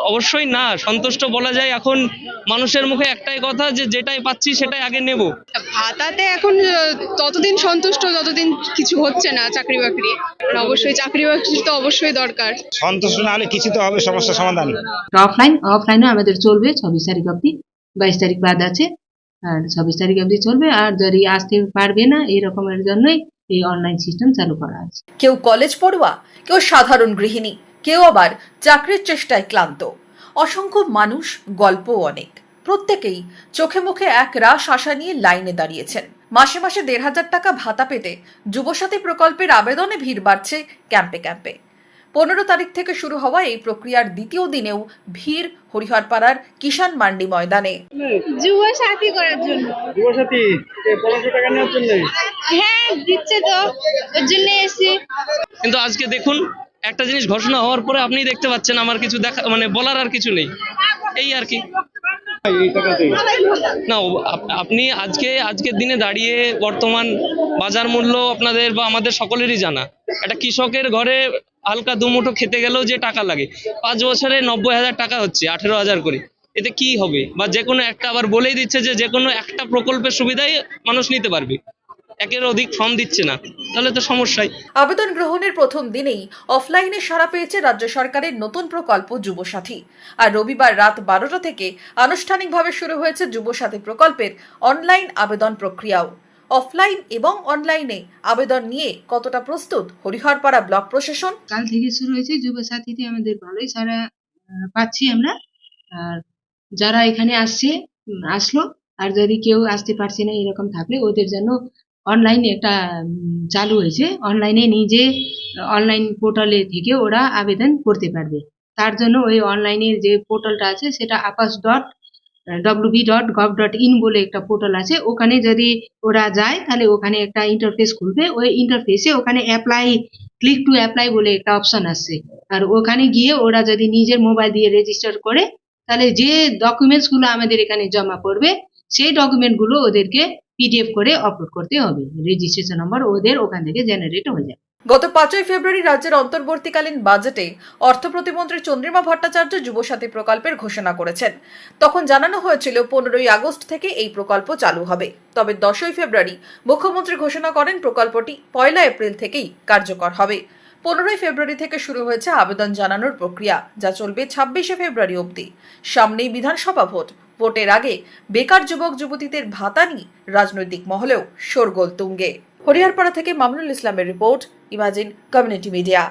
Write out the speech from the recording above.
অবশ্যই না, সন্তুষ্ট বলা যায় এখন মানুষের মুখে একটাই কথা যে যেটাই পাচ্ছি সেটাই আগে নেব। ভাতাতে এখন ততদিন সন্তুষ্ট যতদিন কিছু হচ্ছে না চাকরি বাকরি। অবশ্যই চাকরি বাকরি তো অবশ্যই দরকার। সন্তুষ্ট না হলে কিছু তো হবে, সমস্যার সমাধান। অফলাইনও আমাদের চলবে 26 তারিখ অবধি, 22 তারিখ বাদ আছে, আর 26 তারিখ অবধি চলবে। আর যদি আসতে পারবে না এই রকমের জন্যই এই অনলাইন সিস্টেম চালু করা আছে। কেউ কলেজ পড়ুয়া, কেউ সাধারণ গৃহিণী, কেউ আবার চাকরির চেষ্টায় ক্লান্ত। অসংখ্য মানুষ, গল্প অনেক। প্রত্যেকেই চোখে মুখে এক রাশ আশা নিয়ে লাইনে দাঁড়িয়েছেন। মাসে মাসে ১,৫০০ টাকা ভাতা পেতে যুবসাথী প্রকল্পের আবেদনে ভিড় বাড়ছে ক্যাম্পে ক্যাম্পে। ১৫ তারিখ থেকে শুরু হওয়া এই প্রক্রিয়ার দ্বিতীয় দিনেও ভিড় হরিহরপাড়ার কিষাণ মান্ডি ময়দানে। যুবসাথী করার জন্য। যুবসাথী ১৫০০ টাকা নেওয়ার জন্য? হ্যাঁ দিচ্ছে তো, ওর জন্য এসি। কিন্তু আজকে দেখুন, একটা জিনিস ঘোষণা হওয়ার পরে আপনি দেখতে পাচ্ছেন আমার কিছু দেখা মানে বলার আর কিছু নেই, এই আর কি। না, আপনি আজকের দিনে দাঁড়িয়ে বর্তমান বাজার মূল্য আপনাদের বা আমাদের সকলেরই জানা। একটা কৃষকের ঘরে হালকা দুমুঠো খেতে গেলেও যে টাকা লাগে, 5 বছরে 90,000 টাকা হচ্ছে, 18,000 করে। এতে কি হবে? বা যে কোনো একটা, আবার বলেই দিচ্ছে যে কোনো একটা প্রকল্পের সুবিধাই মানুষ নিতে পারবে, একের অধিক ফর্ম দিচ্ছে না, তাহলে তো সমস্যাই। আবেদন গ্রহণের প্রথম দিনেই অফলাইনে সাড়া পেয়েছে রাজ্য সরকারের নতুন প্রকল্প যুবসাথী। আর রবিবার রাত 12টা থেকে আনুষ্ঠানিকভাবে শুরু হয়েছে যুবসাথী প্রকল্পের অনলাইন আবেদন প্রক্রিয়াও। অফলাইন এবং অনলাইনে আবেদন নিয়ে কতটা প্রস্তুত হরিহরপাড়া ব্লক প্রশাসন? কাল থেকে শুরু হয়েছে যুবসাথীতে, আমাদের ভালোই সারা পাচ্ছি আমরা। আর যারা এখানে আসলো, আর যদি কেউ আসতে পারছে না এরকম থাকলে ওদের জন্য অনলাইনে একটা চালু হয়েছে। অনলাইনে নিজে অনলাইন পোর্টালে থেকে ওরা আবেদন করতে পারবে। তার জন্য ওই অনলাইনের যে পোর্টালটা আছে সেটা apas.wb.gov.in বলে একটা পোর্টাল আছে। ওখানে যদি ওরা যায় তাহলে ওখানে একটা ইন্টারফেস খুলবে। ওই ইন্টারফেসে ওখানে ক্লিক টু অ্যাপ্লাই বলে একটা অপশন আসছে। আর ওখানে গিয়ে ওরা যদি নিজের মোবাইল দিয়ে রেজিস্টার করে তাহলে যে ডকুমেন্টস গুলো আমাদের এখানে জমা পড়বে সেই ডকুমেন্ট গুলো ওদেরকে পিডিএফ করে আপলোড করতে হবে। রেজিস্ট্রেশন নাম্বার ওদের ওখান থেকে জেনারেট হয়ে যাবে। গত 5ই ফেব্রুয়ারি রাজ্যের অন্তর্বর্তীকালীন বাজেটে অর্থ প্রতিমন্ত্রী চন্দ্রিমা ভট্টাচার্য যুবসাথী প্রকল্পের ঘোষণা করেছেন। তখন জানানো হয়েছিল 15ই আগস্ট থেকে এই প্রকল্প চালু হবে। তবে 10ই ফেব্রুয়ারি মুখ্যমন্ত্রী ঘোষণা করেন প্রকল্পটি 1 এপ্রিল থেকেই কার্যকর হবে। 15ই ফেব্রুয়ারি থেকে শুরু হয়েছে আবেদন জানানোর প্রক্রিয়া, যা চলবে 26শে ফেব্রুয়ারি অবধি। সামনেই বিধানসভা ভোট। ভোটের আগে বেকার যুবক যুবতীদের ভাতা নিয়ে রাজনৈতিক মহলেও শোরগোল তুঙ্গে। হরিহরপাড়া থেকে মামুনুল ইসলামের রিপোর্ট, ইমাজিন কমিউনিটি মিডিয়া।